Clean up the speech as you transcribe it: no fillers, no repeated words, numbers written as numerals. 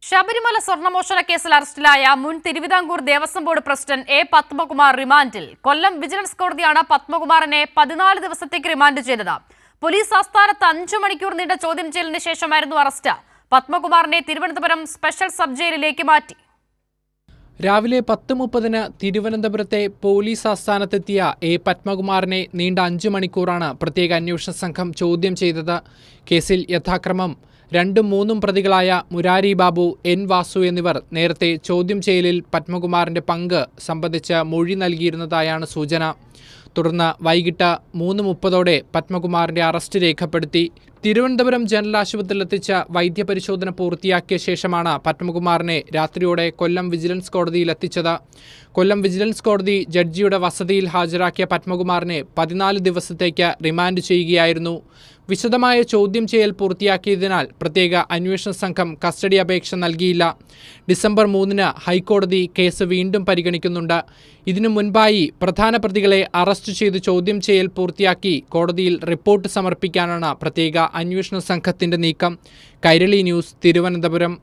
ശബരിമല സ്വർണ്ണമോഷണ കേസിൽ അറസ്റ്റിലായ മുൻ Thiruvithamkoor Devaswom board president A Padmakumar റിമാൻഡിൽ. കൊല്ലം വിജിലൻസ് കോടതിയാണ് പത്മകുമാറിനെ 14 ദിവസത്തേക്ക് റിമാൻഡ് ചെയ്തത്. പോലീസ് ആസ്ഥാനത്ത് 5 മണിക്കൂർ നീണ്ട ചോദ്യം ചെയ്യലിന് ശേഷമായിരുന്നു അറസ്റ്റ്. പത്മകുമാറിനെ തിരുവനന്തപുരം സ്പെഷ്യൽ സബ് ജയിലിലേക്ക് മാറ്റി. രാവിലെ 10:30 തിരുവനന്തപുരത്തെ പോലീസ് ആസ്ഥാനത്തെത്തിയ എ പത്മകുമാറിനെ നീണ്ട 5 മണിക്കൂറാണ് പ്രത്യേക അന്വേഷണ സംഘം ചോദ്യം ചെയ്തത്. കേസിൽ യഥാക്രമം 2ഉം 3ഉം പ്രതികളായ മുരാരി ബാബു, എൻ വാസു എന്നിവർ നേരത്തെ ചോദ്യം ചെയ്യലിൽ പത്മകുമാറിന്റെ പങ്ക് സംബന്ധിച്ച് മൊഴി നൽകിയിരുന്നതായാണ് സൂചന. തുടർന്ന് വൈകിട്ട് 3:30 പത്മകുമാറിന്റെ അറസ്റ്റ് രേഖപ്പെടുത്തി. തിരുവനന്തപുരം ജനറൽ ആശുപത്രിയിലെത്തിച്ച വൈദ്യപരിശോധന പൂർത്തിയാക്കിയ ശേഷമാണ് പത്മകുമാറിനെ രാത്രിയോടെ കൊല്ലം വിജിലൻസ് കോടതിയിൽ എത്തിച്ചത്. കൊല്ലം വിജിലൻസ് കോടതി ജഡ്ജിയുടെ വസതിയിൽ ഹാജരാക്കിയ പത്മകുമാറിനെ 14 ദിവസത്തേക്ക് റിമാൻഡ് ചെയ്യുകയായിരുന്നു. വിശദമായ ചോദ്യം ചെയ്യൽ പൂർത്തിയാക്കിയതിനാൽ പ്രത്യേക അന്വേഷണ സംഘം കസ്റ്റഡി അപേക്ഷ നൽകിയില്ല. ഡിസംബർ 3 ഹൈക്കോടതി കേസ് വീണ്ടും പരിഗണിക്കുന്നുണ്ട്. ഇതിനു മുൻപായി പ്രധാന പ്രതികളെ അറസ്റ്റ് ചെയ്ത് ചോദ്യം ചെയ്യൽ പൂർത്തിയാക്കി കോടതിയിൽ റിപ്പോർട്ട് സമർപ്പിക്കാനാണ് പ്രത്യേക അന്വേഷണ സംഘത്തിന്റെ നീക്കം. കൈരളി ന്യൂസ്, തിരുവനന്തപുരം.